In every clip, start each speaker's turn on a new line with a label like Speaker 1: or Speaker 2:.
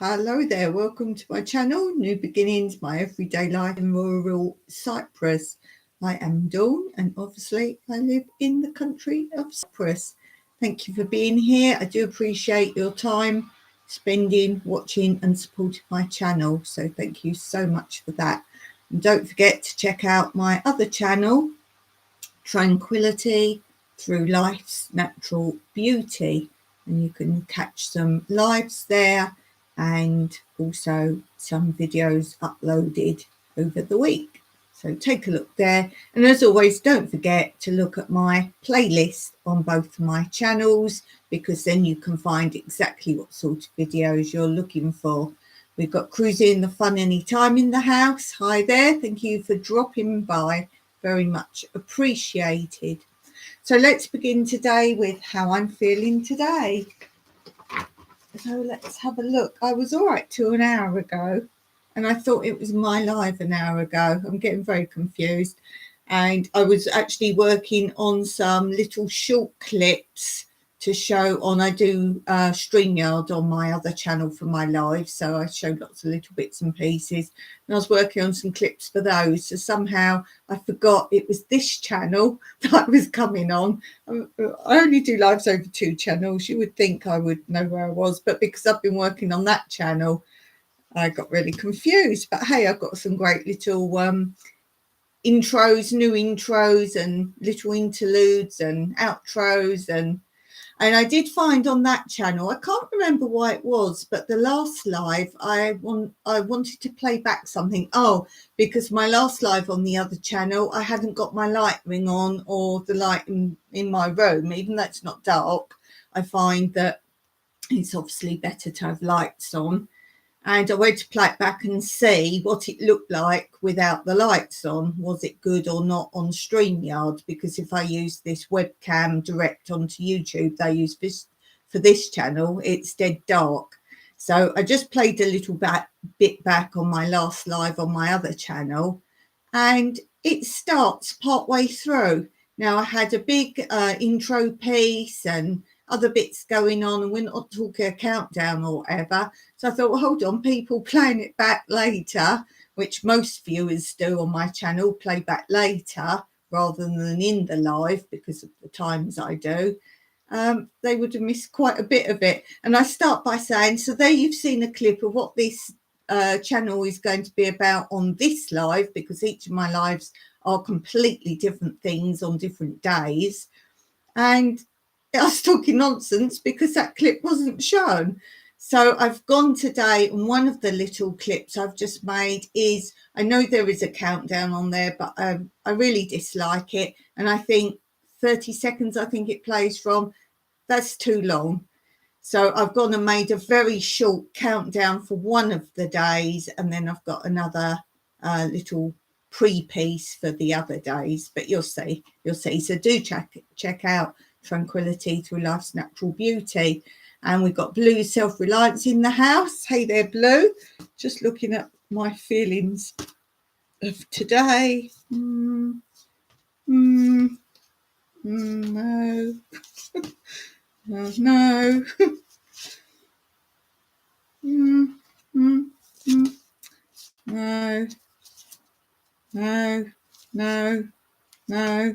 Speaker 1: Hello there, welcome to my channel, New Beginnings, My Everyday Life in Rural Cyprus. I am Dawn and obviously I live in the country of Cyprus. Thank you for being here. I do appreciate your time spending, watching and supporting my channel. So thank you so much for that. And don't forget to check out my other channel, Tranquility Through Life's Natural Beauty. And you can catch some lives there and also some videos uploaded over the week. So take a look there. And as always, don't forget to look at my playlist on both my channels, because then you can find exactly what sort of videos you're looking for. We've got Cruising the Fun Anytime in the house. Hi there. Thank you for dropping by. Very much appreciated. So let's begin today with how I'm feeling today. So let's have a look. I was all right till an hour ago and I thought it was my live an hour ago. I'm getting very confused. And I was actually working on some little short clips to show on. I do StreamYard on my other channel for my live, so I show lots of little bits and pieces, and I was working on some clips for those. So somehow I forgot it was this channel that I was coming on. I only do lives over 2 channels. You would think I would know where I was, but because I've been working on that channel, I got really confused. But hey, I've got some great little intros, new intros and little interludes and outros, and I did find on that channel, I can't remember why it was, but the last live I wanted to play back something. Oh, because my last live on the other channel, I hadn't got my light ring on, or the light in my room, even though it's not dark. I find that it's obviously better to have lights on. And I went to play it back and see what it looked like without the lights on. Was it good or not on StreamYard? Because if I use this webcam direct onto YouTube, they use this for this channel, it's dead dark. So I just played a little bit back on my last live on my other channel, and it starts partway through. Now I had a big intro piece and other bits going on, and we're not talking a countdown or whatever. So I thought, well, hold on, people playing it back later, which most viewers do on my channel, play back later rather than in the live because of the times I do. They would have missed quite a bit of it. And I start by saying, so there you've seen a clip of what this channel is going to be about on this live, because each of my lives are completely different things on different days. And I was talking nonsense because that clip wasn't shown. So I've gone today, and one of the little clips I've just made is, I know there is a countdown on there, but I really dislike it. And I think 30 seconds, I think it plays from, that's too long. So I've gone and made a very short countdown for one of the days, and then I've got another little pre-piece for the other days, but you'll see. So do check out Tranquility Through Life's Natural Beauty. And we've got Blue Self-Reliance in the house. Hey there, Blue. Just looking at my feelings of today. No. No. No.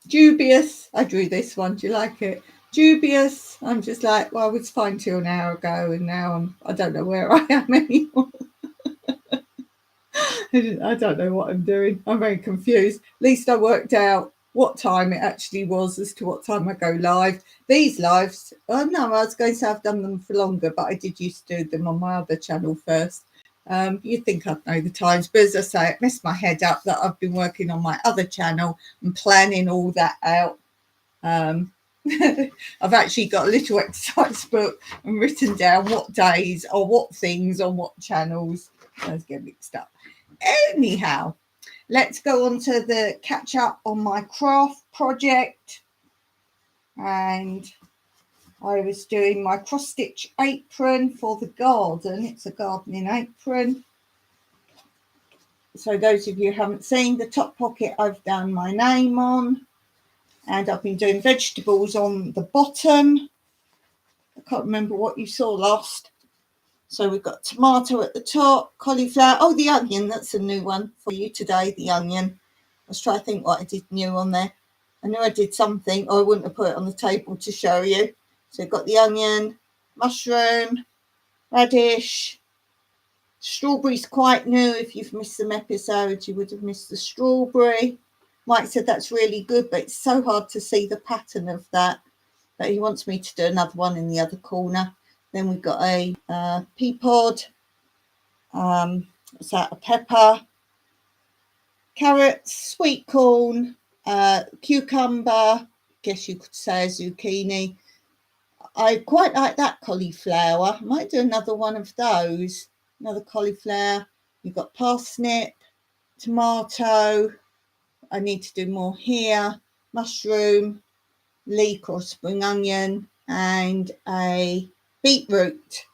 Speaker 1: Dubious. I drew this one. Do you like it? Dubious. I'm just like, well, I was fine till an hour ago, and now I don't know where I am anymore. I don't know what I'm doing. I'm very confused. At least I worked out what time it actually was as to what time I go live. These lives, no, I was going to say I've done them for longer, but I did used to do them on my other channel first. You'd think I'd know the times, but as I say, it messed my head up that I've been working on my other channel and planning all that out. I've actually got a little exercise book and written down what days or what things on what channels. I was getting mixed up. Anyhow, let's go on to the catch up on my craft project. And I was doing my cross stitch apron for the garden. It's a gardening apron. So those of you who haven't seen, the top pocket I've done my name on, And I've been doing vegetables on the bottom. I can't remember what you saw last. So we've got tomato at the top, cauliflower. Oh, the onion, that's a new one for you today, the onion. Let's try to think what I did new on there. I knew I did something, or I wouldn't have put it on the table to show you. So we've got the onion, mushroom, radish. Strawberry's quite new. If you've missed some episodes, you would have missed the strawberry. Mike said that's really good, but it's so hard to see the pattern of that. But he wants me to do another one in the other corner. Then we've got a pea pod, what's that, a pepper, carrots, sweet corn, cucumber, guess you could say a zucchini. I quite like that cauliflower. I might do another one of those, another cauliflower. You've got parsnip, tomato. I need to do more here, mushroom, leek or spring onion, and a beetroot.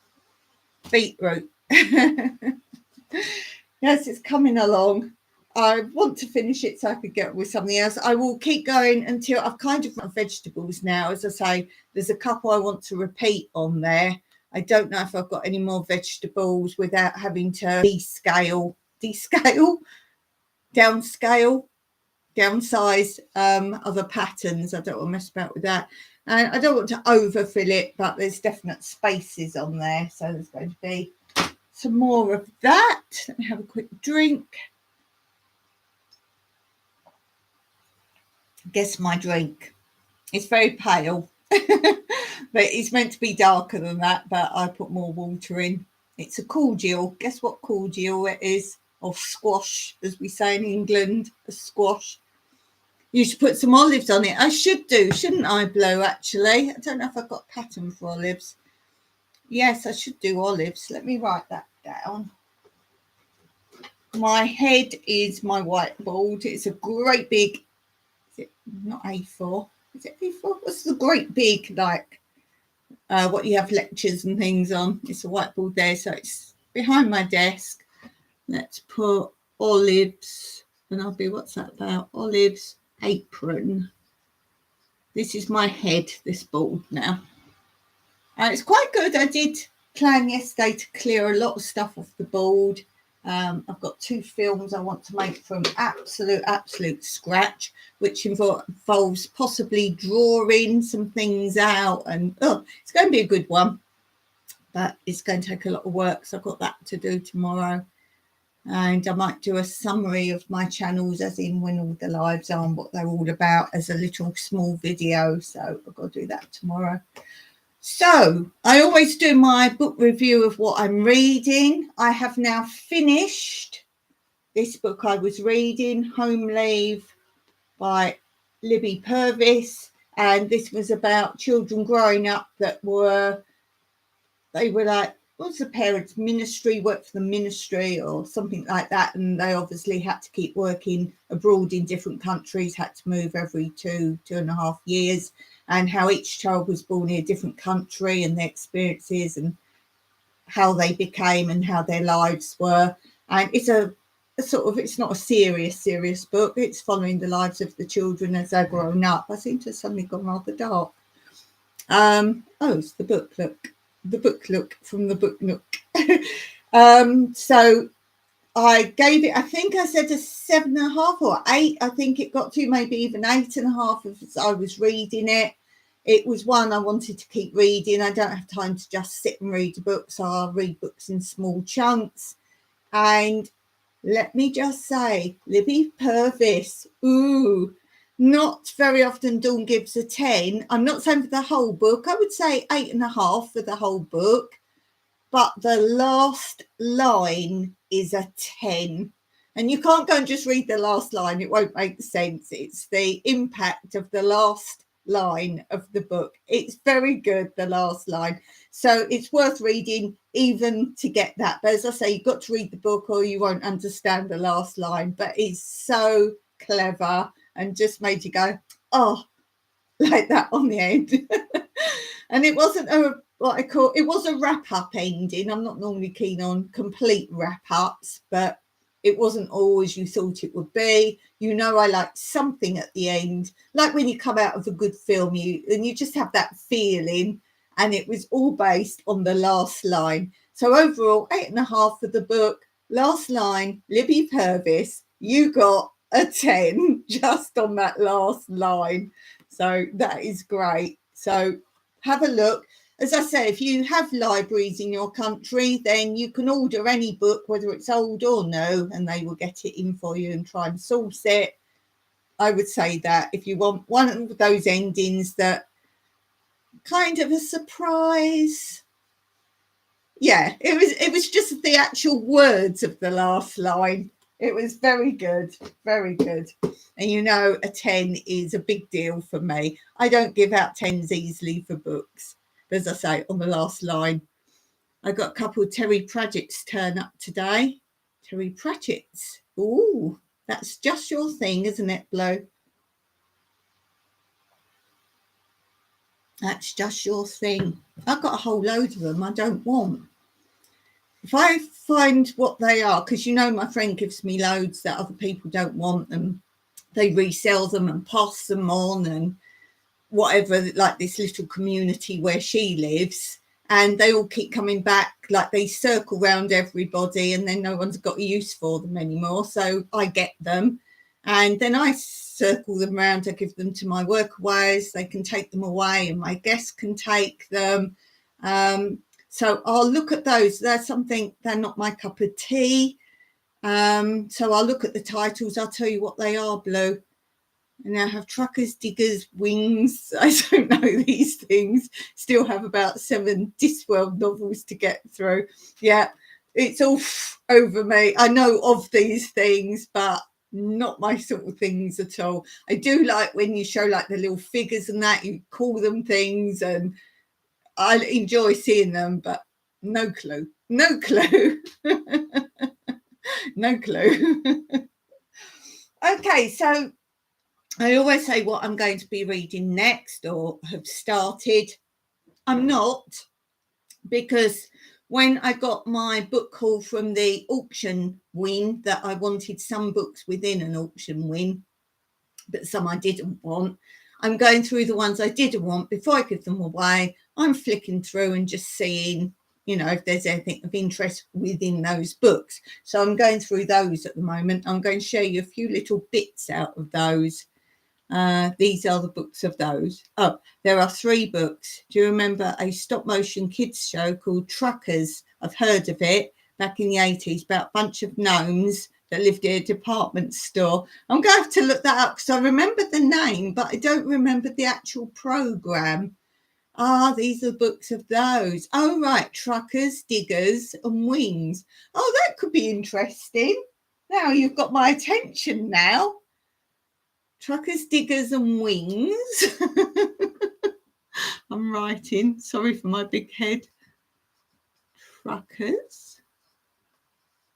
Speaker 1: Yes, it's coming along. I want to finish it so I could get with something else. I will keep going until I've kind of run vegetables now. As I say, there's a couple I want to repeat on there. I don't know if I've got any more vegetables without having to downsize other patterns. I don't want to mess about with that. And I don't want to overfill it, but there's definite spaces on there. So there's going to be some more of that. Let me have a quick drink. Guess my drink. It's very pale, but it's meant to be darker than that, but I put more water in. It's a cordial. Guess what cordial it is? Or squash, as we say in England, a squash. You should put some olives on it. I should do, shouldn't I, Blue, actually? I don't know if I've got a pattern for olives. Yes, I should do olives. Let me write that down. My head is my whiteboard. It's a great big, is it not A4? Is it A4? What's the great big, like, what you have lectures and things on? It's a whiteboard there, so it's behind my desk. Let's put olives, and I'll be, what's that about? Olives, apron. This is my head, this board now. It's quite good. I did plan yesterday to clear a lot of stuff off the board. I've got 2 films I want to make from absolute scratch, which involves possibly drawing some things out, and it's going to be a good one, but it's going to take a lot of work, so I've got that to do tomorrow. And I might do a summary of my channels, as in when all the lives are and what they're all about, as a little small video. So I've got to do that tomorrow. So I always do my book review of what I'm reading. I have now finished this book I was reading, Home Leave by Libby Purvis. And this was about children growing up that were like, what's the parents' ministry, work for the ministry or something like that, and they obviously had to keep working abroad in different countries, had to move every 2.5 years, and how each child was born in a different country and their experiences and how they became and how their lives were. And it's a sort of, it's not a serious book. It's following the lives of the children as they're growing up. I seem to have suddenly gone rather dark. It's the book, look. The book look from the book nook. So I gave it, I think I said a 7.5 or 8. I think it got to maybe even 8.5 as I was reading it. It was one I wanted to keep reading. I don't have time to just sit and read a book, so I'll read books in small chunks. And let me just say, Libby Purvis, not very often Dawn gives a 10. I'm not saying for the whole book. I would say 8.5 for the whole book. But the last line is a 10. And you can't go and just read the last line. It won't make sense. It's the impact of the last line of the book. It's very good, the last line. So it's worth reading even to get that. But as I say, you've got to read the book or you won't understand the last line. But it's so clever and just made you go, oh, like that on the end. And it wasn't it was a wrap-up ending. I'm not normally keen on complete wrap-ups, but it wasn't all as you thought it would be. You know, I liked something at the end, like when you come out of a good film, you just have that feeling, and it was all based on the last line. So overall, 8.5 for the book. Last line, Libby Purvis, you got a 10 just on that last line. So that is great. So have a look. As I say, if you have libraries in your country, then you can order any book, whether it's old or new, and they will get it in for you and try and source it. I would say that if you want one of those endings that kind of a surprise. Yeah, it was just the actual words of the last line. It was very good, very good. And you know, a 10 is a big deal for me. I don't give out 10s easily for books. As I say, on the last line, I got a couple of Terry Pratchett's turn up today. Terry Pratchett's. Ooh, that's just your thing, isn't it, Blue? That's just your thing. I've got a whole load of them I don't want. If I find what they are, because you know my friend gives me loads that other people don't want, and they resell them and pass them on and whatever, like this little community where she lives, and they all keep coming back, like they circle around everybody, and then no one's got a use for them anymore. So I get them, and then I circle them around. I give them to my workaways. They can take them away, and my guests can take them. So I'll look at those. They're not my cup of tea. So I'll look at the titles. I'll tell you what they are, Blue. And I have Truckers, Diggers, Wings. I don't know these things. Still have about 7 Discworld novels to get through. Yeah, it's all over me. I know of these things, but not my sort of things at all. I do like when you show like the little figures and that, you call them things, and I enjoy seeing them, but no clue. No clue. No clue. Okay, so I always say what I'm going to be reading next or have started. I'm not, because when I got my book haul from the auction win, that I wanted some books within an auction win, but some I didn't want. I'm going through the ones I didn't want before I give them away. I'm flicking through and just seeing, you know, if there's anything of interest within those books. So I'm going through those at the moment. I'm going to share you a few little bits out of those. These are the books of those. Oh, there are 3 books. Do you remember a stop motion kids show called Truckers? I've heard of it back in the 80s, about a bunch of gnomes that lived in a department store. I'm going to have to look that up because I remember the name, but I don't remember the actual program. These are books of those. Oh, right. Truckers, Diggers and Wings. Oh, that could be interesting. Now you've got my attention now. Truckers, Diggers and Wings. I'm writing. Sorry for my big head. Truckers.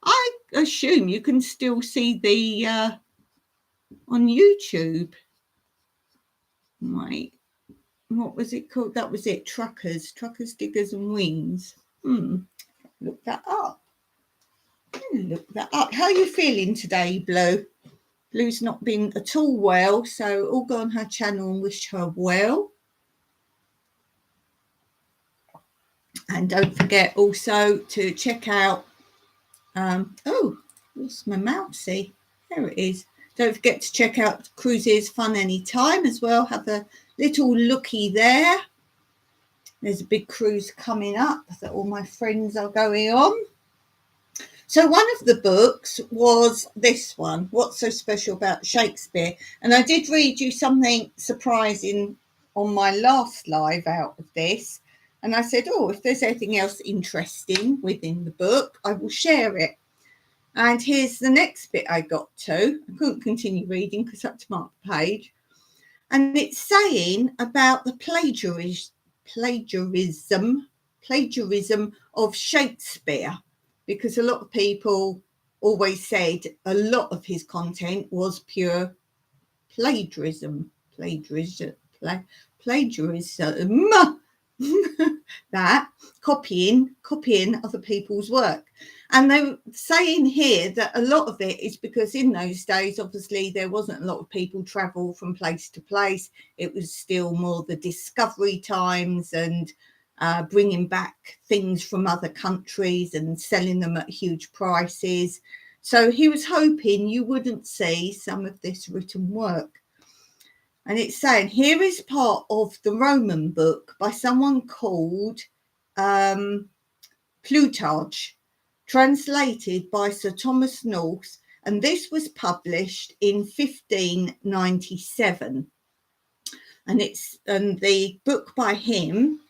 Speaker 1: I assume you can still see the on YouTube. Wait, what was it called? That was it. Truckers, Diggers and Wings. Look that up. Look that up. How are you feeling today, Blue? Blue's not been at all well, so all go on her channel and wish her well. And don't forget also to check out, where's my mousey? There it is. Don't forget to check out Cruises Fun Anytime as well. Have a little looky there. There's a big cruise coming up that all my friends are going on. So one of the books was this one, What's So Special About Shakespeare? And I did read you something surprising on my last live out of this. And I said, if there's anything else interesting within the book, I will share it. And here's the next bit I got to. I couldn't continue reading because I had to mark the page. And it's saying about the plagiarism of Shakespeare, because a lot of people always said a lot of his content was pure plagiarism. that, copying other people's work. And they were saying here that a lot of it is because in those days, obviously, there wasn't a lot of people travel from place to place. It was still more the discovery times and bringing back things from other countries and selling them at huge prices. So he was hoping you wouldn't see some of this written work. And it's saying, here is part of the Roman book by someone called Plutarch, translated by Sir Thomas North, and this was published in 1597. And the book by him,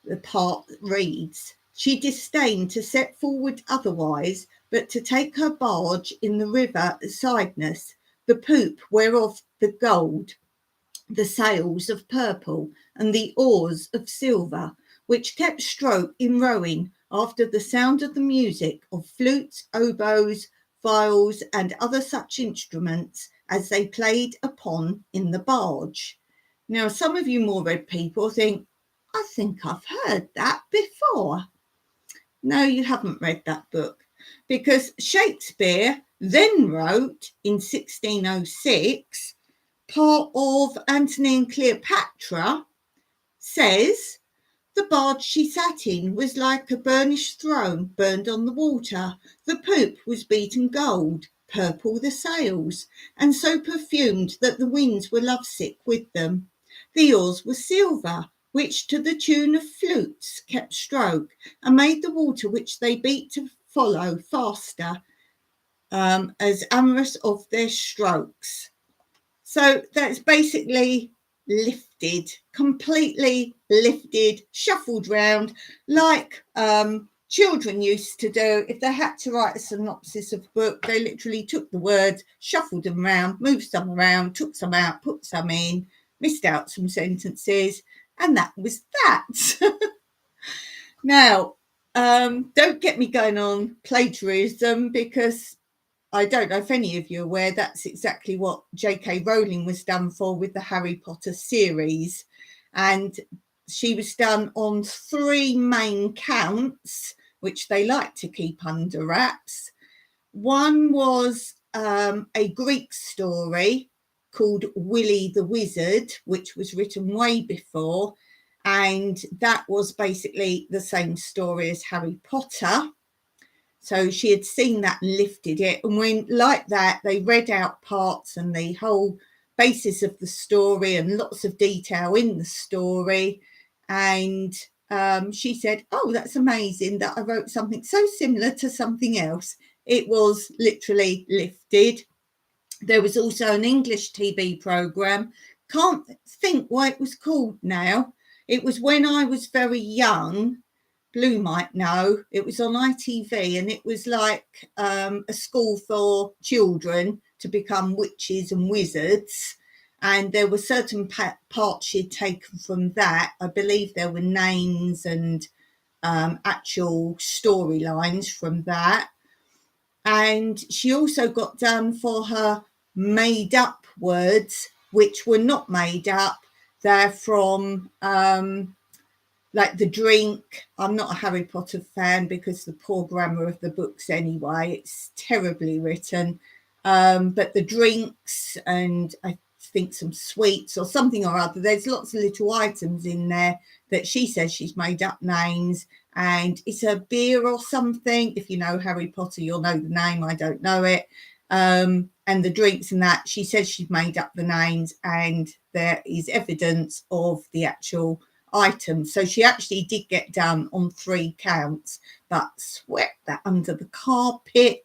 Speaker 1: the part reads, she disdained to set forward otherwise, but to take her barge in the river Cydnus, the poop whereof the gold, the sails of purple, and the oars of silver, which kept stroke in rowing after the sound of the music of flutes, oboes, viols, and other such instruments as they played upon in the barge. Now, some of you more read people think, I think I've heard that before. No, you haven't read that book, because Shakespeare then wrote in 1606, part of Antony and Cleopatra, says, the barge she sat in was like a burnished throne burned on the water. The poop was beaten gold, purple the sails, and so perfumed that the winds were lovesick with them. The oars were silver, which to the tune of flutes kept stroke, and made the water which they beat to follow faster, as amorous of their strokes. So that's basically lifted, completely lifted, shuffled round, like children used to do. If they had to write a synopsis of a book, they literally took the words, shuffled them around, moved some around, took some out, put some in, missed out some sentences, and that was that. Now, don't get me going on plagiarism, because I don't know if any of you are aware, that's exactly what J.K. Rowling was done for with the Harry Potter series. And she was done on 3 main counts, which they like to keep under wraps. One was a Greek story called Willy the Wizard, which was written way before. And that was basically the same story as Harry Potter. So she had seen that and lifted it. And when, like that, they read out parts and the whole basis of the story and lots of detail in the story. And she said, oh, that's amazing that I wrote something so similar to something else. It was literally lifted. There was also an English TV programme. Can't think why it was called now. It was when I was very young. Blue might know. It was on ITV, and it was like a school for children to become witches and wizards. And there were certain parts she'd taken from that. I believe there were names and actual storylines from that. And she also got done for her made up words, which were not made up. They're from like The Drink. I'm not a Harry Potter fan because the poor grammar of the books anyway, it's terribly written. But The Drinks, and I think some sweets or something or other, there's lots of little items in there that she says she's made up names, and it's a beer or something. If you know Harry Potter, you'll know the name. I don't know it. And the drinks and that, she says she's made up the names, and there is evidence of the actual items. So she actually did get done on 3 counts, but swept that under the carpet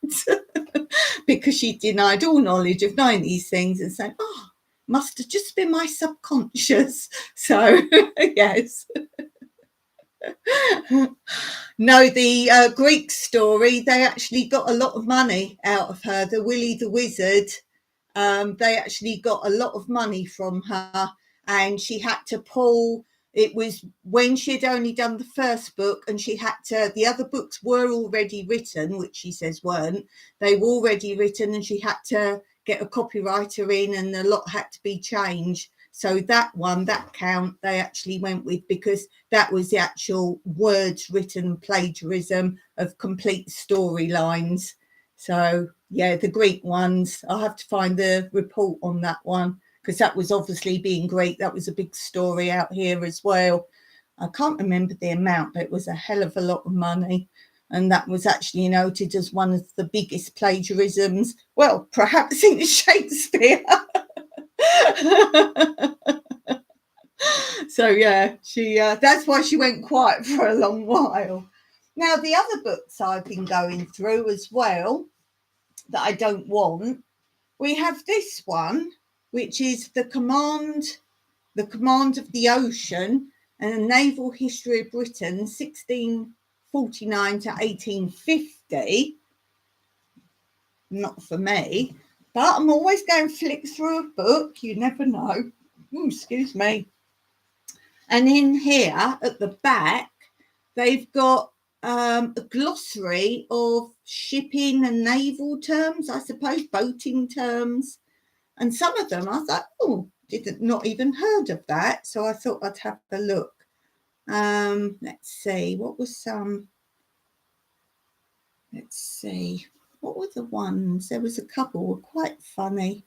Speaker 1: because she denied all knowledge of knowing these things and said, oh, must have just been my subconscious. So yes. No, the Greek story, they actually got a lot of money out of her. The Willy the Wizard, they actually got a lot of money from her, and she had to pull. It was when she had only done the first book, and she had to, the other books were already written, which she says weren't. They were already written, and she had to get a copywriter in, and a lot had to be changed. So that one, that count, they actually went with, because that was the actual words written plagiarism of complete storylines. So yeah, the Greek ones, I'll have to find the report on that one, because that was obviously, being Greek, that was a big story out here as well. I can't remember the amount, but it was a hell of a lot of money. And that was actually noted as one of the biggest plagiarisms, well, perhaps in Shakespeare. So yeah, she that's why she went quiet for a long while. Now, the other books I've been going through as well that I don't want, we have this one, which is the command of the ocean and a naval history of Britain, 1649 to 1850. Not for me, but I'm always going to flick through a book. You never know. Ooh, excuse me. And in here at the back, they've got a glossary of shipping and naval terms, I suppose, boating terms. And some of them I thought, oh, not even heard of that. So I thought I'd have a look. Let's see, what was some? Let's see, what were the ones? There was a couple were quite funny.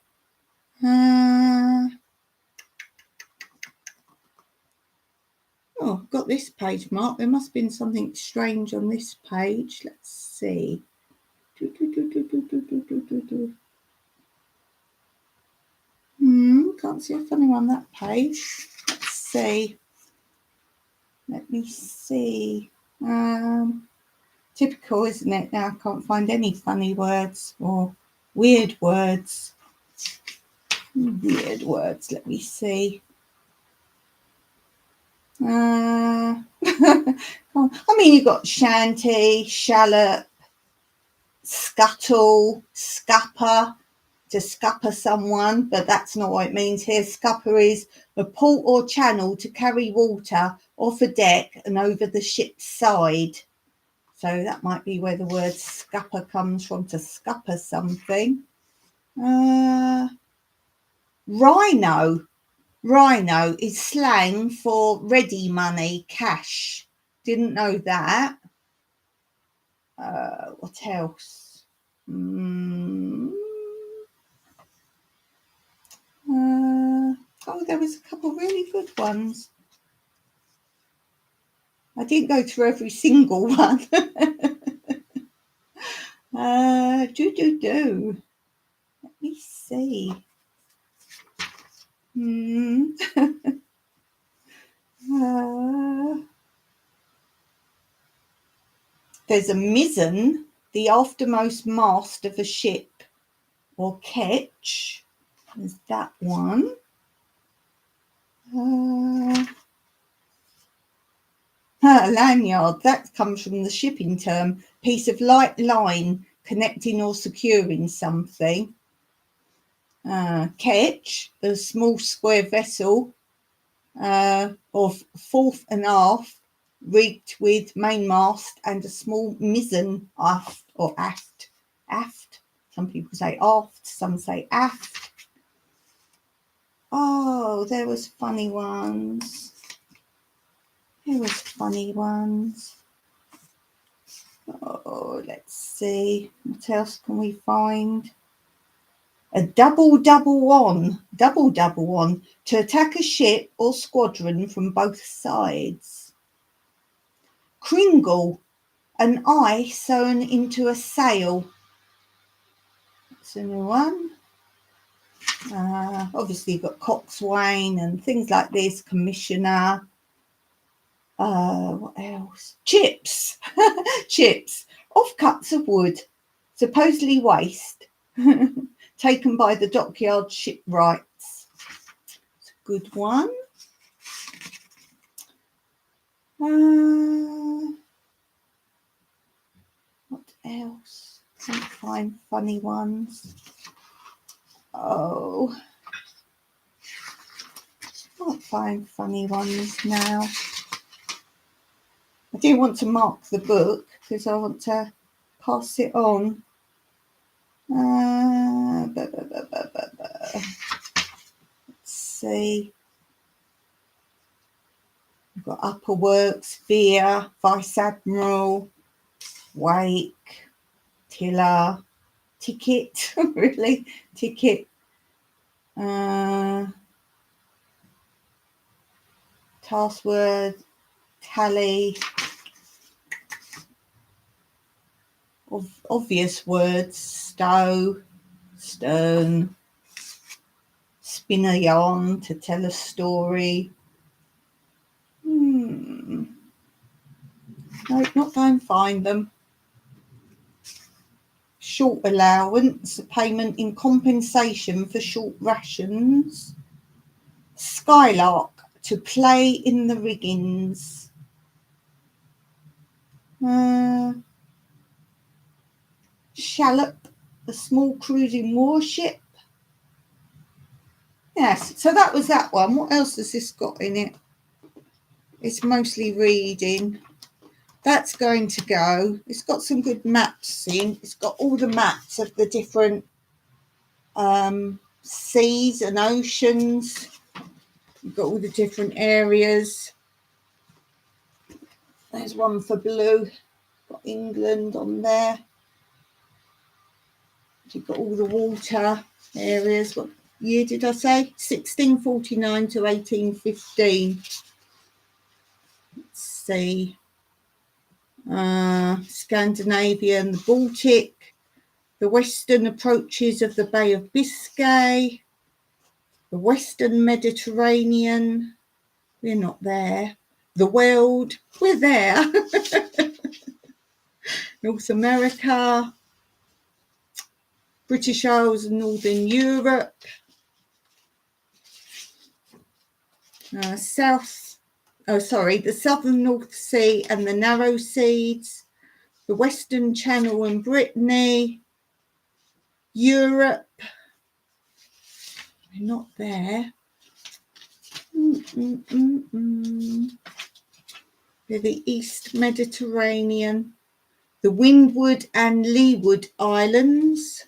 Speaker 1: Oh, I've got this page marked. There must have been something strange on this page. Let's see. Can't see a funny one on that page. Let's see. Let me see. Typical, isn't it? Now I can't find any funny words or weird words. Weird words. Let me see. I mean, you've got shanty, shallop, scuttle, scupper, to scupper someone, but that's not what it means here. Scupper is a port or channel to carry water off a deck and over the ship's side. So that might be where the word scupper comes from, to scupper something. Rhino. Rhino is slang for ready money, cash. Didn't know that. What else? Oh, there was a couple really good ones. I didn't go through every single one. Let me see. There's a mizzen, the aftermost mast of a ship, or ketch. There's that one. Lanyard, that comes from the shipping term, piece of light line connecting or securing something. Ketch, a small square vessel of forth and aft, rigged with mainmast and a small mizzen aft or aft. Aft. Some people say aft, some say aft. Oh, there was funny ones. Oh, let's see. What else can we find? A double on, to attack a ship or squadron from both sides. Kringle, an eye sewn into a sail. That's a new one. Obviously you've got coxswain and things like this, commissioner. What else? Chips. Chips. Offcuts of wood, supposedly waste, taken by the dockyard shipwrights. It's a good one. What else? Can't find funny ones. Oh, can't find funny ones now. I do want to mark the book because I want to pass it on. Let's see. got Upper Works, Veer, Vice Admiral, Wake, Tiller, Ticket, really, Ticket, Taskword, Tally, obvious words, Stow, Stern, spin a yarn to tell a story. No, not go and find them. Short allowance, a payment in compensation for short rations. Skylark, to play in the riggings. Shallop, a small cruising warship. Yes, so that was that one. What else has this got in it? It's mostly reading. That's going to go. It's got some good maps in. It's got all the maps of the different seas and oceans. You've got all the different areas. There's one for blue. Got England on there. You've got all the water areas. What year did I say? 1649 to 1815. Let's see. Scandinavia and the Baltic. The western approaches of the Bay of Biscay. The Western Mediterranean. We're not there. The world. We're there. North America. British Isles and Northern Europe. The Southern North Sea and the Narrow Seas. The Western Channel and Brittany. Europe. We're not there. They're the East Mediterranean. The Windward and Leeward Islands.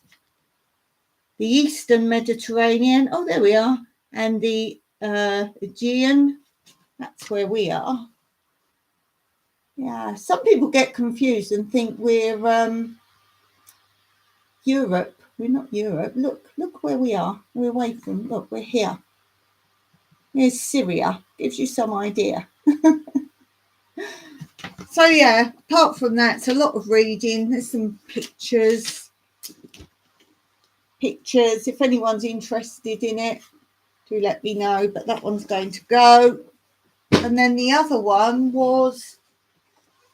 Speaker 1: The Eastern Mediterranean. Oh, there we are. And the Aegean. That's where we are. Yeah, some people get confused and think we're Europe. We're not Europe. Look where we are. We're away from. Look, we're here. Here's Syria. Gives you some idea. So yeah, apart from that, it's a lot of reading. There's some pictures. If anyone's interested in it, do let me know. But that one's going to go. And then the other one was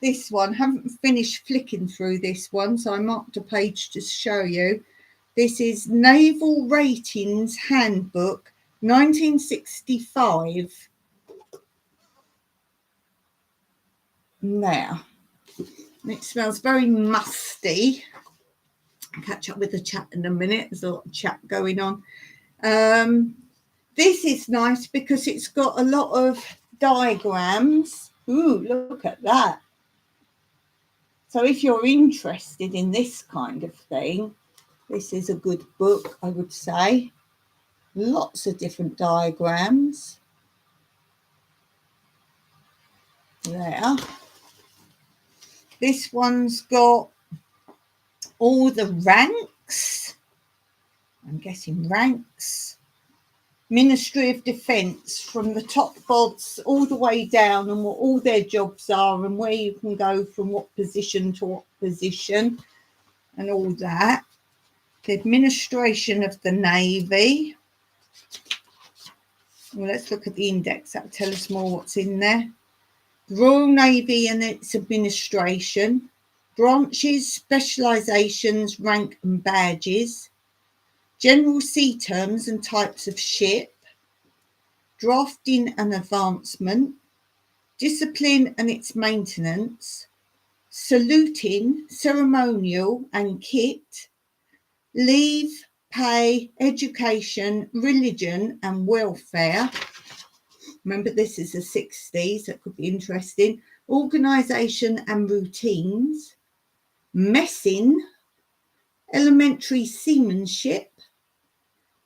Speaker 1: this one. I haven't finished flicking through this one, so I marked a page to show you. This is Naval Ratings Handbook, 1965. Now, it smells very musty. I'll catch up with the chat in a minute. There's a lot of chat going on. This is nice because it's got a lot of diagrams. Ooh, look at that. So if you're interested in this kind of thing, this is a good book, I would say. Lots of different diagrams. There. This one's got all the ranks. I'm guessing ranks. Ministry of Defence, from the top bods all the way down, and what all their jobs are and where you can go from what position to what position and all that. The administration of the Navy. Well, let's look at the index. That'll tell us more what's in there. The Royal Navy and its administration. Branches, specialisations, rank and badges. General sea terms and types of ship. Drafting and advancement. Discipline and its maintenance. Saluting, ceremonial and kit. Leave, pay, education, religion and welfare. Remember, this is the 60s. That could be interesting. Organisation and routines. Messing. Elementary seamanship.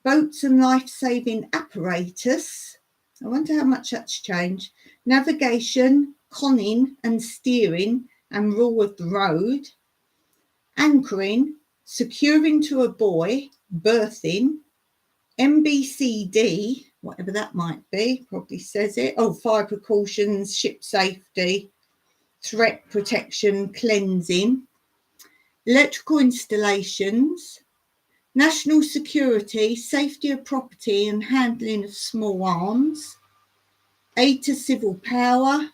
Speaker 1: Boats and life-saving apparatus. I wonder how much that's changed. Navigation, conning and steering and rule of the road. Anchoring, securing to a buoy, berthing. MBCD, whatever that might be, probably says it. Oh, fire precautions, ship safety, threat protection, cleansing. Electrical installations, national security, safety of property and handling of small arms, aid to civil power,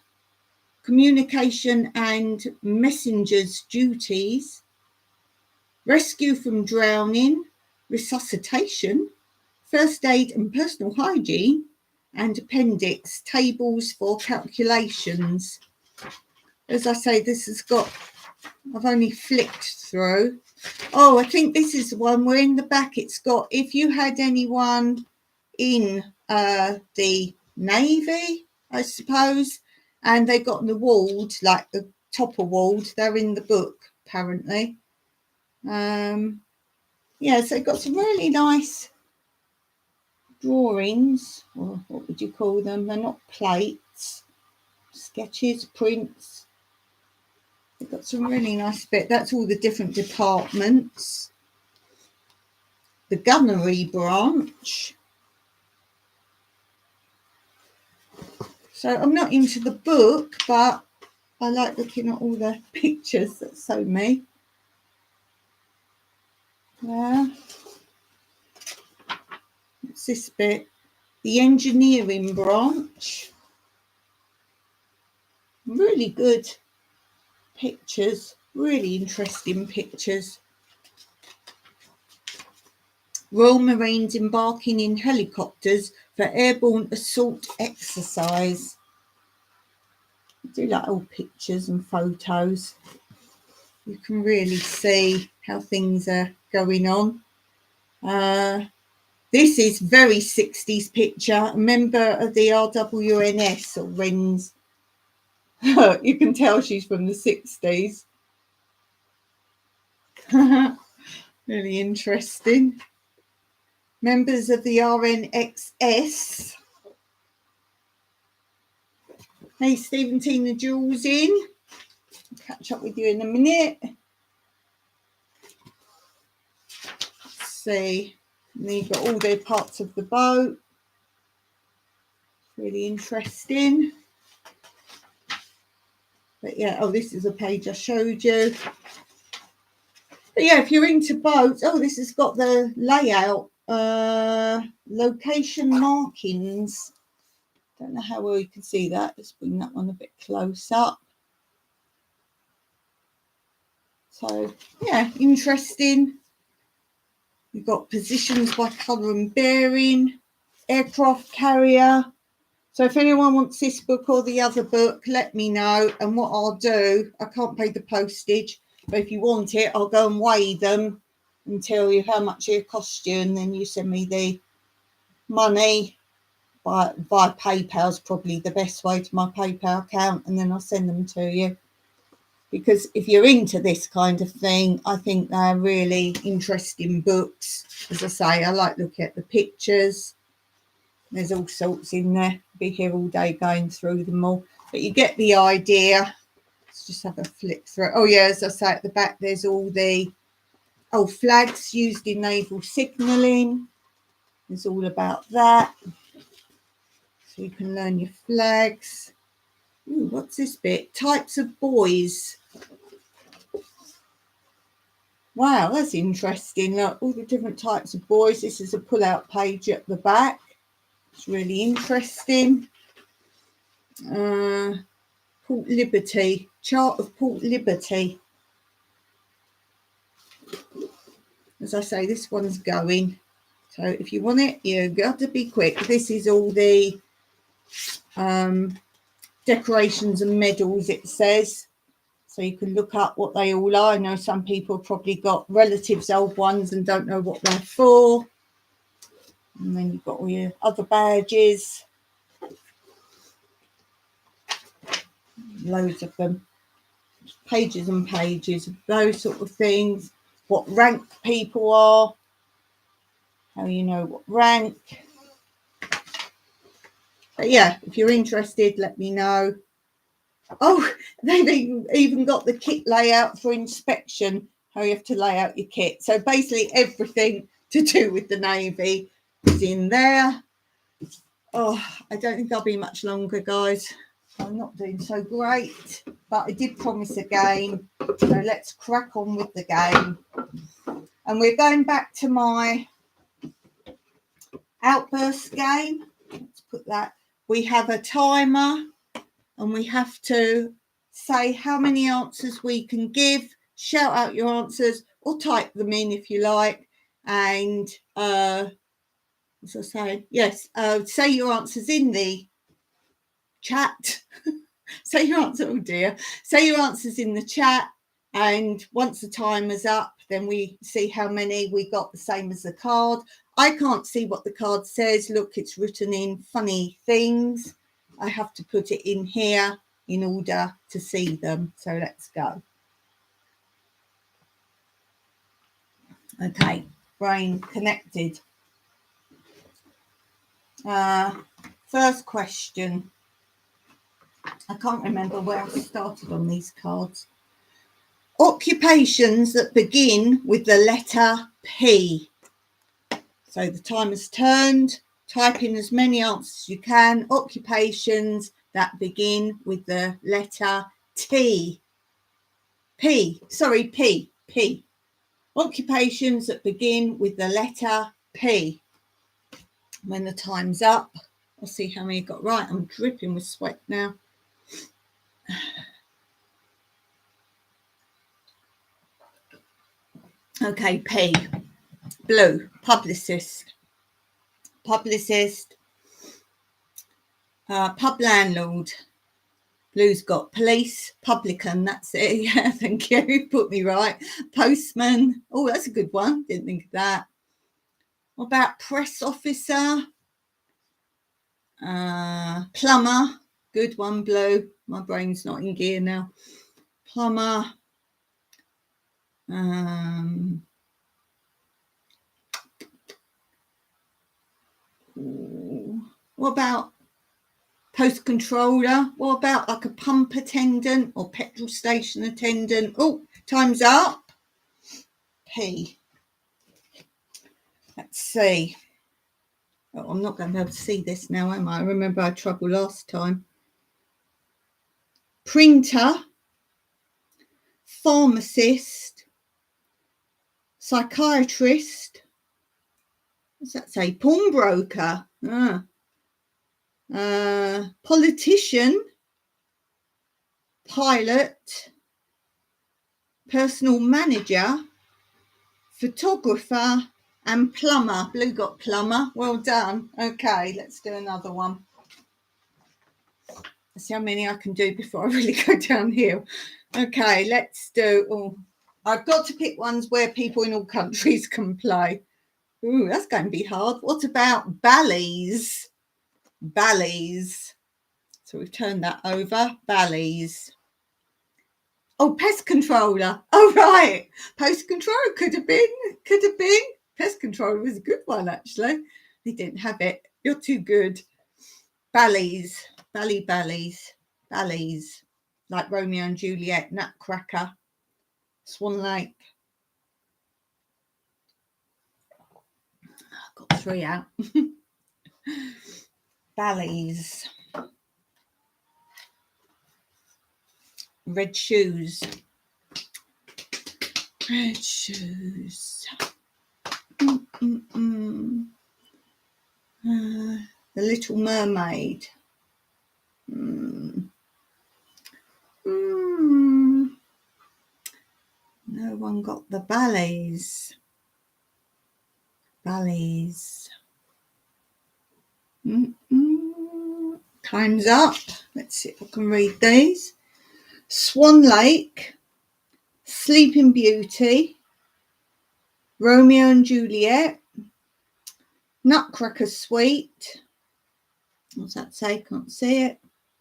Speaker 1: communication and messengers duties, rescue from drowning, resuscitation, first aid and personal hygiene, and appendix, tables for calculations. As I say, this has got, I've only flicked through. Oh, I think this is the one where in the back it's got, if you had anyone in the Navy, I suppose, and they got an award, like the top award, they're in the book, apparently. Yeah, so got some really nice drawings, or what would you call them? They're not plates, sketches, prints. They've got some really nice bit. That's all the different departments. The gunnery branch. So I'm not into the book, but I like looking at all the pictures. That's so me. Yeah. What's this bit? The engineering branch. Really good pictures. Really interesting pictures. Royal Marines embarking in helicopters for airborne assault exercise. I do like all pictures and photos. You can really see how things are going on. This is very 60s picture. A member of the RWNS, or RENS. You can tell she's from the 60s. Really interesting. Members of the RNXS. Hey, Stephen, Tina, Jules in. I'll catch up with you in a minute. Let's see. And then you've got all the parts of the boat. Really interesting. But yeah, oh, this is a page I showed you. But yeah, if you're into boats, oh, this has got the layout, location markings. Don't know how well you can see that. Let's bring that one a bit close up. So yeah, interesting. We've got positions by colour and bearing, aircraft carrier. So if anyone wants this book or the other book, let me know. And what I'll do, I can't pay the postage, but if you want it, I'll go and weigh them and tell you how much it cost you. And then you send me the money by PayPal is probably the best way, to my PayPal account. And then I'll send them to you. Because if you're into this kind of thing, I think they're really interesting books. As I say, I like looking at the pictures. There's all sorts in there. Be here all day going through them all. But you get the idea. Let's just have a flick through. Oh, yeah, as I say, at the back, there's all the flags used in naval signalling. It's all about that. So you can learn your flags. Ooh, what's this bit? Types of buoys. Wow, that's interesting. Look, all the different types of buoys. This is a pull-out page at the back. It's really interesting. Port Liberty, chart of Port Liberty. As I say, this one's going. So if you want it, you've got to be quick. This is all the decorations and medals, it says. So you can look up what they all are. I know some people have probably got relatives, old ones, and don't know what they're for. And then you've got all your other badges. Loads of them. Pages and pages of those sort of things. What rank people are. How you know what rank. But yeah, if you're interested, let me know. Oh, they've even got the kit layout for inspection, how you have to lay out your kit. So basically everything to do with the Navy is in there. Oh, I don't think I'll be much longer, guys. I'm not doing so great, but I did promise a game. So let's crack on with the game. And we're going back to my outburst game. Let's put that. We have a timer and we have to say how many answers we can give, shout out your answers or type them in if you like. And as I say, yes, say your answers in the chat. Say your answer, oh dear. Say your answers in the chat. And once the timer's up, then we see how many we got, the same as the card. I can't see what the card says. Look, it's written in funny things. I have to put it in here in order to see them. So let's go. Okay, brain connected. First question. I can't remember where I started on these cards. Occupations that begin with the letter P. So the timer's turned. Type in as many answers as you can. Occupations that begin with the letter T. P. Occupations that begin with the letter P. When the time's up, I'll see how many got right. I'm dripping with sweat now. Okay, P. Blue, publicist. Pub landlord. Blue's got police, publican, that's it. Yeah, thank you. Put me right. Postman. Oh, that's a good one. Didn't think of that. What about press officer? Plumber. Good one, Blue. My brain's not in gear now. Plumber. What about post controller? What about like a pump attendant or petrol station attendant? Oh, time's up. P. Let's see. Oh, I'm not going to be able to see this now, am I? I remember I had trouble last time. Printer, pharmacist, psychiatrist. What's that say? Pawnbroker. Politician, pilot, personal manager, photographer, and plumber. Blue got plumber. Well done. Okay, let's do another one. Let's see how many I can do before I really go downhill. Okay, let's do. Oh, I've got to pick ones where people in all countries can play. Ooh, that's going to be hard. What about ballets? Ballets. So we've turned that over. Ballets. Oh, pest controller. Oh, right. Pest controller could have been. Pest controller was a good one, actually. They didn't have it. You're too good. Ballets. Ballets. Like Romeo and Juliet, Nutcracker, Swan Lake. I've got 3 out. Ballets. Red shoes. The Little Mermaid. No one got the ballets. Time's up. Let's see if I can read these. Swan Lake, Sleeping Beauty, Romeo and Juliet, Nutcracker Suite. What's that say? Can't see it.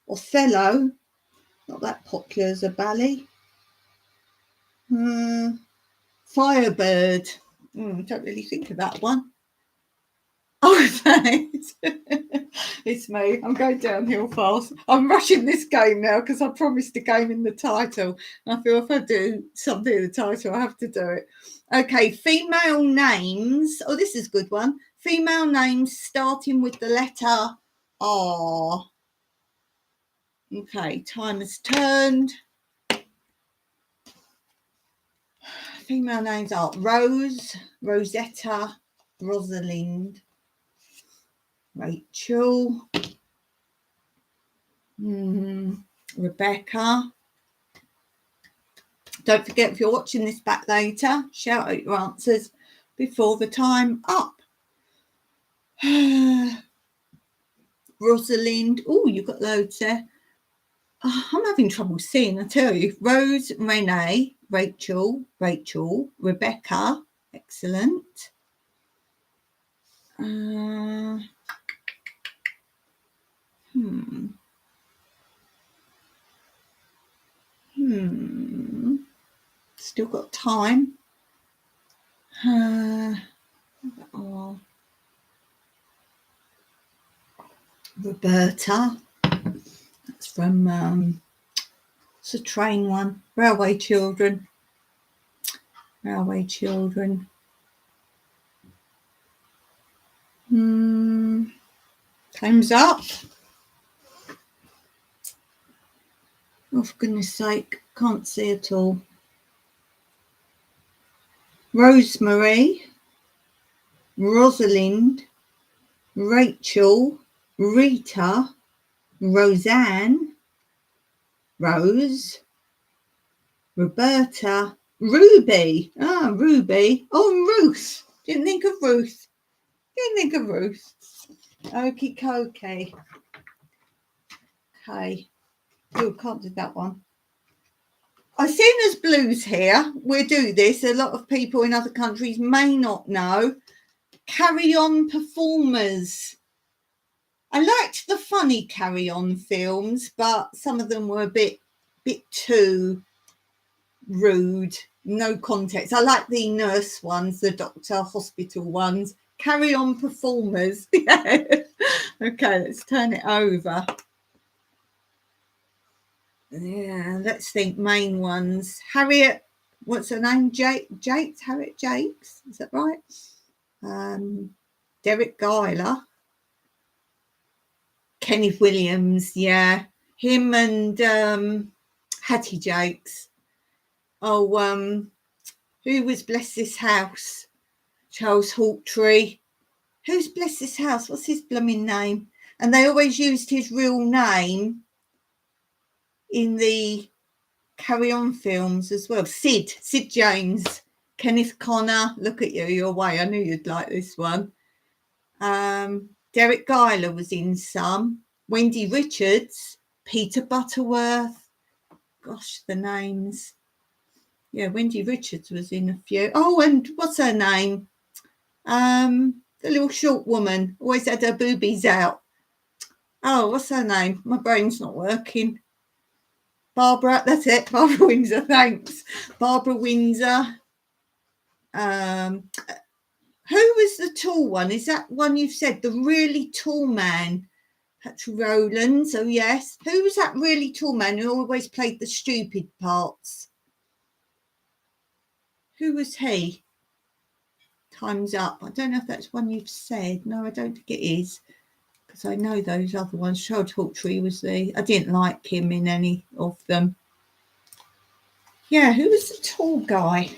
Speaker 1: Othello, not that popular as a ballet. Firebird. Don't really think of that one. Oh, thanks. It's me. I'm going downhill fast. I'm rushing this game now because I promised a game in the title. I feel if I do something in the title, I have to do it. Okay, female names. Oh, this is a good one. Female names starting with the letter R. Okay, time has turned. Female names are Rose, Rosetta, Rosalind, Rachel, Rebecca. Don't forget, if you're watching this back later, shout out your answers before the time up. Rosalind. Oh, you've got loads there. Oh, I'm having trouble seeing, I tell you. Rose, Renee, Rachel, Rebecca. Excellent. Still got time. Roberta. That's from it's a train one. Railway Children. Time's up. Oh, for goodness sake, can't see at all. Rosemary, Rosalind, Rachel, Rita, Roseanne, Rose, Roberta, Ruby. Ah, Ruby. Oh, and Ruth. Didn't think of Ruth. Okie dokie. Okay. Oh, can't do that one. I've seen there's blues here. We'll do this. A lot of people in other countries may not know. Carry On performers. I liked the funny Carry On films, but some of them were a bit too rude. No context. I like the nurse ones, the doctor hospital ones. Carry On performers. Yeah. Okay, let's turn it over. Yeah, let's think main ones. Harriet, what's her name? Jakes? Harriet Jakes? Is that right? Derek Guyler. Kenneth Williams, yeah. Him and Hattie Jakes. Oh, who was Bless This House? Charles Hawtrey. Who's Bless This House? What's his blooming name? And they always used his real name in the Carry On films as well. Sid James. Kenneth Connor. Look at you, you're away. I knew you'd like this one. Derek Guyler was in some. Wendy Richards. Peter Butterworth. Gosh, the names. Yeah, Wendy Richards was in a few. Oh, and what's her name? The little short woman. Always had her boobies out. Oh, what's her name? My brain's not working. Barbara, that's it. Barbara Windsor, thanks. Barbara Windsor. Who was the tall one? Is that one you've said? The really tall man? That's Rowlands. Oh, yes. Who was that really tall man who always played the stupid parts? Who was he? Time's up. I don't know if that's one you've said. No, I don't think it is. Because I know those other ones. Charles Hawtrey was I didn't like him in any of them. Yeah, who was the tall guy?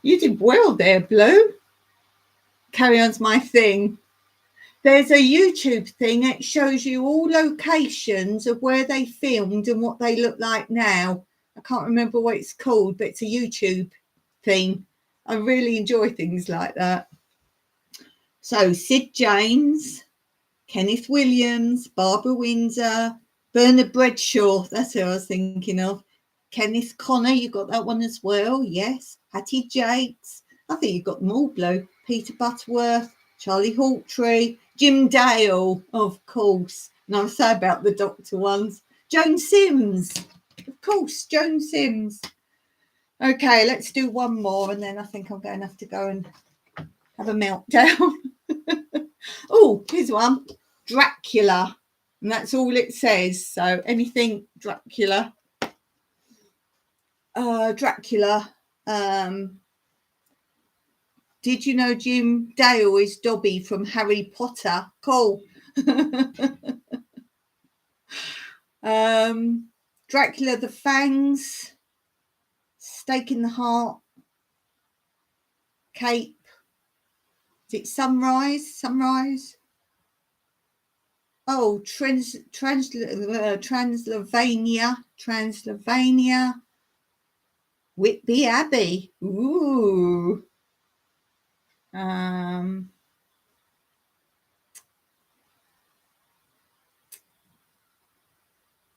Speaker 1: You did well there, Blue. Carry On's my thing. There's a YouTube thing. It shows you all locations of where they filmed and what they look like now. I can't remember what it's called, but it's a YouTube thing. I really enjoy things like that. So Sid James, Kenneth Williams, Barbara Windsor, Bernard Bradshaw. That's who I was thinking of. Kenneth Connor, you got that one as well. Yes. Hattie Jakes. I think you got them all, Blue. Peter Butterworth, Charlie Hawtrey, Jim Dale, of course. And I was saying about the doctor ones. Joan Sims. Of course, Joan Sims. Okay, let's do one more and then I think I'm going to have to go and have a meltdown. Oh, here's one. Dracula. And that's all it says. So anything Dracula. Dracula. Did you know Jim Dale is Dobby from Harry Potter? Cool. Dracula the Fangs. Stake in the Heart. Cape. Is it Sunrise? Sunrise? Oh, Transylvania. Whitby Abbey. Ooh.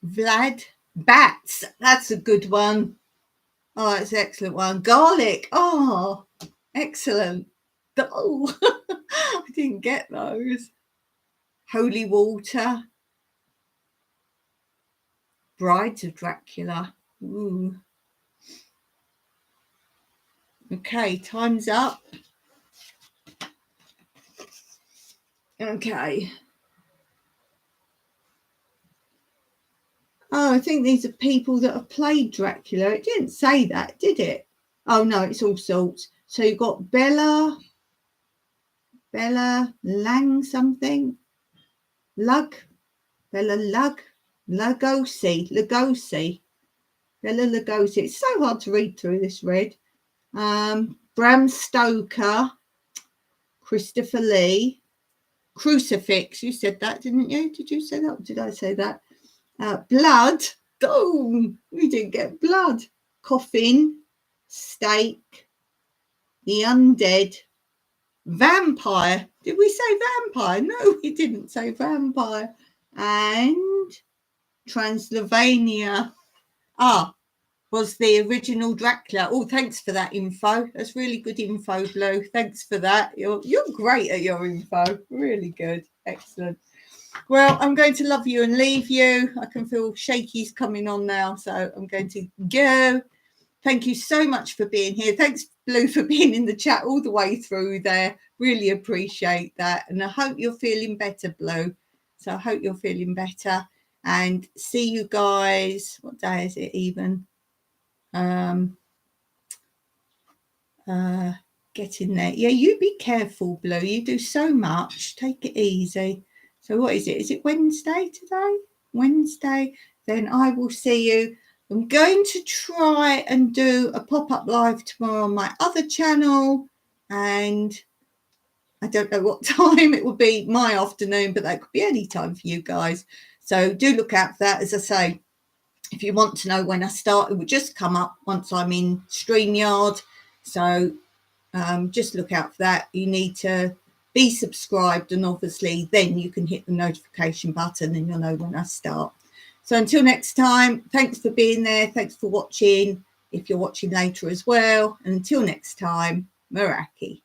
Speaker 1: Vlad Bats. That's a good one. Oh, that's an excellent one. Garlic. Oh, excellent. Oh, I didn't get those. Holy Water. Brides of Dracula. Ooh. Okay, time's up. Okay. Oh, I think these are people that have played Dracula. It didn't say that, did it? Oh, no, it's all sorts. So you've got Bella Lang something. Bella Lugosi. Bella Lugosi. It's so hard to read through this red. Bram Stoker. Christopher Lee. Crucifix. You said that, didn't you? Did you say that? Or did I say that? Blood. Oh, we didn't get blood. Coffin. Steak. The Undead. Vampire. Did we say vampire? No, we didn't say vampire. And Transylvania. Was the original Dracula. Oh, thanks for that info. That's really good info, Blue. Thanks for that. You're great at your info. Really good. Excellent. Well, I'm going to love you and leave you. I can feel shaky's coming on now, so I'm going to go. Thank you so much for being here. Thanks, Blue, for being in the chat all the way through there. Really appreciate that. And I hope you're feeling better, Blue. So I hope you're feeling better. And see you guys. What day is it even? Get in there. Yeah, you be careful, Blue. You do so much. Take it easy. So what is it? Is it Wednesday today? Wednesday. Then I will see you. I'm going to try and do a pop-up live tomorrow on my other channel. And I don't know what time it will be, my afternoon, but that could be any time for you guys. So do look out for that. As I say, if you want to know when I start, it will just come up once I'm in StreamYard. So just look out for that. You need to be subscribed, and obviously then you can hit the notification button and you'll know when I start. So until next time, thanks for being there. Thanks for watching, if you're watching later as well. And until next time, Meraki.